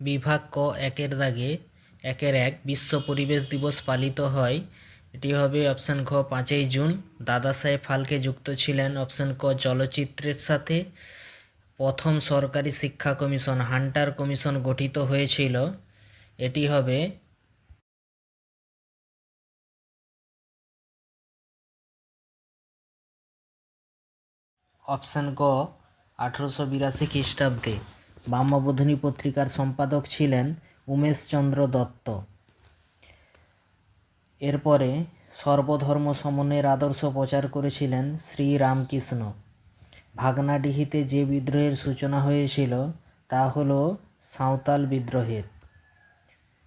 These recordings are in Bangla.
বিভাগ ক একের দাগে 1 বিশ্ব পরিবেশ দিবস পালিত হয়? এটি হবে অপশান খ 5 জুন। দাদা সাহেব ফালকে যুক্ত ছিলেন অপশান ক চলচ্চিত্রের সাথে। প্রথম সরকারি শিক্ষা কমিশন হান্টার কমিশন গঠিত হয়েছিল, এটি হবে অপশান ক 1882 খ্রিস্টাব্দে। বামবোধিনী পত্রিকার সম্পাদক ছিলেন উমেশচন্দ্র দত্ত। এরপরে সর্বধর্ম সমন্বয়ের আদর্শ প্রচার করেছিলেন শ্রীরামকৃষ্ণ। ভাগনাডিহিতে যে বিদ্রোহের সূচনা হয়েছিল তা হল সাঁওতাল বিদ্রোহের।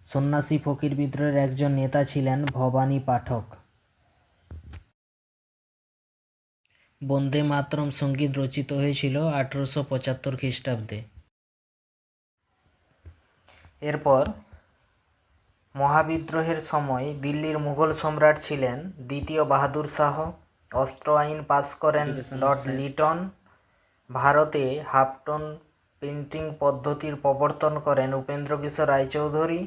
সন্ন্যাসী ফকির বিদ্রোহের একজন নেতা ছিলেন ভবানী পাঠক। বন্দে মাতরম সঙ্গীত রচিত হয়েছিল 1875 খ্রিস্টাব্দে। এরপর মহাবিদ্রোহের সময় দিল্লির মুঘল সম্রাট ছিলেন দ্বিতীয় বাহাদুর শাহ। অস্ত্র আইন পাস করেন লর্ড লিটন। ভারতে হাফ-টোন প্রিন্টিং পদ্ধতির প্রবর্তন করেন Upendra Kishore Raychaudhuri.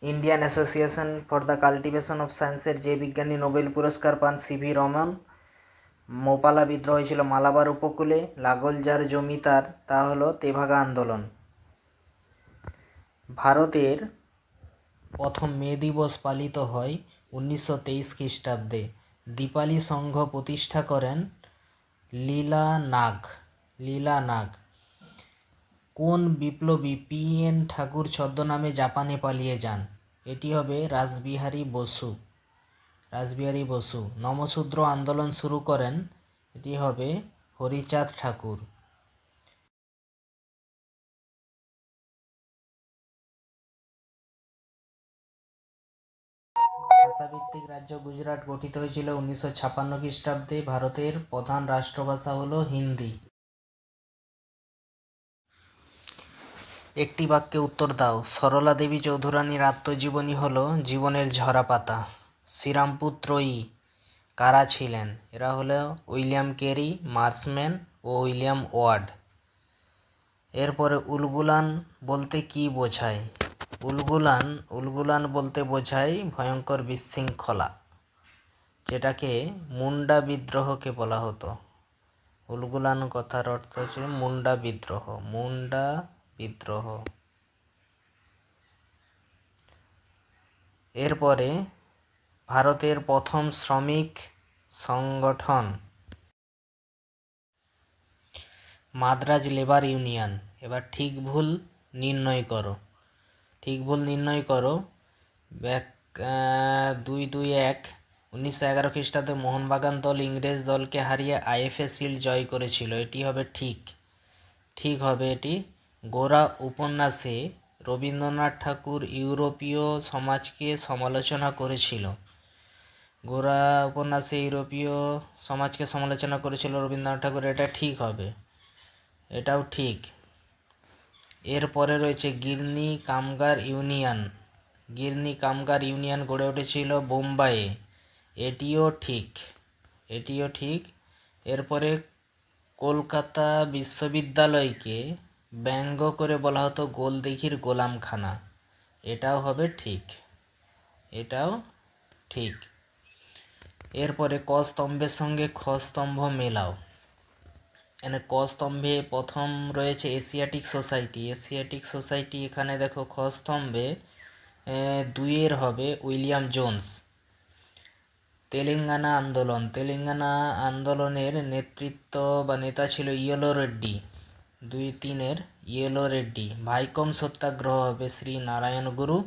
Indian association for the cultivation of সায়েন্সের যে বিজ্ঞানী নোবেল পুরস্কার পান সিভি রমন। মোপালা বিদ্রোহ হয়েছিল মালাবার উপকূলে। লাঙ্গল যার জমিদার তা হলো তেভাগা আন্দোলন। ভারতের প্রথম মে দিবস পালিত হয় 1923 খ্রিস্টাব্দে। দীপালি সংঘ প্রতিষ্ঠা করেন লীলা নাগ। কোন বিপ্লবী পি.এন. ঠাকুর ছদ্মনামে জাপানে পালিয়ে যান? এটি হবে রাসবিহারী বসু। নমশূদ্র আন্দোলন শুরু করেন? এটি হবে হরিচাঁদ ঠাকুর। ভাষাভিত্তিক রাজ্য গুজরাট গঠিত হয়েছিল 1956 খ্রিস্টাব্দে। ভারতের প্রধান রাষ্ট্রভাষা হলো হিন্দি। একটি বাক্যে উত্তর দাও। সরলা দেবী চৌধুরানীর আত্মজীবনী হলো জীবনের ঝরা পাতা। শ্রীরামপুর ত্রয়ী কারা ছিলেন? এরা হলো উইলিয়াম ক্যারি, মার্শম্যান ও উইলিয়াম ওয়ার্ড। এরপরে উলগুলান বলতে কি বোঝায়? উলগুলান বলতে বোঝায় ভয়ঙ্কর বিশৃঙ্খলা, যেটাকে মুন্ডা বিদ্রোহকে বলা হতো। উলগুলান কথার অর্থ হচ্ছে মুন্ডা বিদ্রোহ। এরপরে ভারতের প্রথম শ্রমিক সংগঠন মাদ্রাজ লেবার ইউনিয়ন। এবার ঠিক ভুল নির্ণয় করো। 2-2-1। 1911 খ্রিস্টাব্দে মোহনবাগান দল ইংরেজ দলকে হারিয়ে আইএফএ শিল্ড জয় করেছিল, এটি হবে ঠিক হবে এটি। গোরা উপন্যাসে রবীন্দ্রনাথ ঠাকুর ইউরোপীয় সমাজকে সমালোচনা করেছিল। রবীন্দ্রনাথ ঠাকুর, এটা ঠিক হবে, এটাও ঠিক। এরপরে রয়েছে গিরনি কামগার ইউনিয়ন গড়ে উঠেছিল বোম্বাইয়ে, এটিও ঠিক। এরপরে কলকাতা বিশ্ববিদ্যালয়কে ব্যঙ্গ করে বলা হতো গোলদিঘির গোলামখানা, এটাও হবে ঠিক। এরপরে ক স্তম্ভের সঙ্গে খ স্তম্ভ মেলাও। এখানে ক স্তম্ভে প্রথম রয়েছে এশিয়াটিক সোসাইটি। এখানে দেখো খ স্তম্ভে 2 হবে উইলিয়াম জোন্স। তেলেঙ্গানা আন্দোলনের নেতৃত্ব বা নেতা ছিল ইয়েলো রেড্ডি। 2-3 ইয়েলো রেড্ডি। ভাইকম সত্যাগ্রহ হবে শ্রী নারায়ণ গুরু।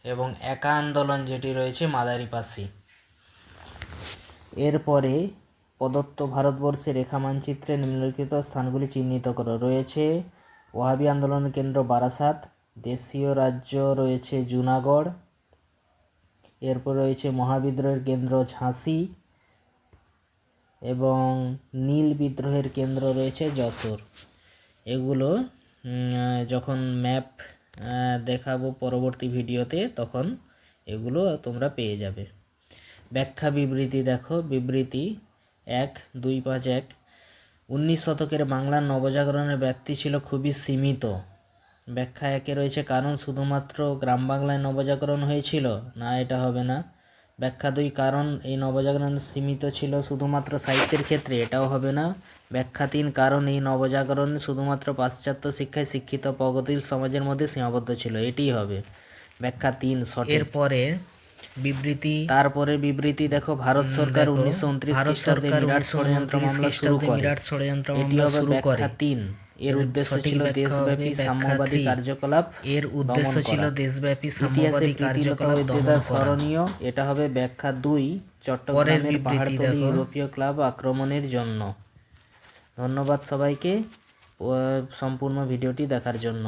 এবং একা আন্দোলন যেটি রয়েছে মাদারিপাসি। এরপরে প্রদত্ত ভারতবর্ষের রেখা মানচিত্রে নিম্নলিখিত স্থানগুলি চিহ্নিত করো। রয়েছে ওয়াহাবি আন্দোলনের কেন্দ্র বারাসাত, দেশীয় রাজ্য রয়েছে জুনাগড়। এরপর রয়েছে মহাবিদ্রোহের কেন্দ্র ঝাঁসি এবং নীল বিদ্রোহের কেন্দ্র রয়েছে যশোর। এগুলো যখন ম্যাপ দেখাবো পরবর্তী ভিডিওতে তখন এগুলো তোমরা পেয়ে যাবে। ব্যাখ্যা বিবৃতি দেখো। বিবৃতি 1-2-5-1। 19 শতকের বাংলার নবজাগরণের ব্যাপ্তি ছিল খুবই সীমিত। ব্যাখ্যা একে রয়েছে কারণ শুধুমাত্র গ্রাম বাংলায় নবজাগরণ হয়েছিল, না এটা হবে না। ব্যাখ্যা 2 কারণ এই নবজাগরণ সীমিত ছিল শুধুমাত্র সাহিত্যের ক্ষেত্রে, এটাও হবে না। ব্যাখ্যা 3 কারণ এই নবজাগরণ শুধুমাত্র পাশ্চাত্য শিক্ষায় শিক্ষিত প্রগতিশীল সমাজের মধ্যে সীমাবদ্ধ ছিল, এটিই হবে। ব্যাখ্যা 3 সঠিক। এরপরে বিবৃতি, তারপরে বিবৃতি দেখো, ভারত সরকার 1929 খ্রিস্টাব্দে মিরাট ষড়যন্ত্র মামলা শুরু করে, এটি হবে ব্যাখ্যা 3। এর উদ্দেশ্য ছিল দেশব্যাপী সাম্যবাদী কার্যকলাপ এর উদ্দেশ্য ছিল দেশব্যাপী সাম্যবাদী কার্যকলাপ দমন করা। স্মরণীয়, এটা হবে ব্যাখ্যা 2 চট্টগ্রামের পাহাড়তলি ইউরোপীয় ক্লাব আক্রমণের জন্য। ধন্যবাদ সবাইকে সম্পূর্ণ ভিডিওটি দেখার জন্য।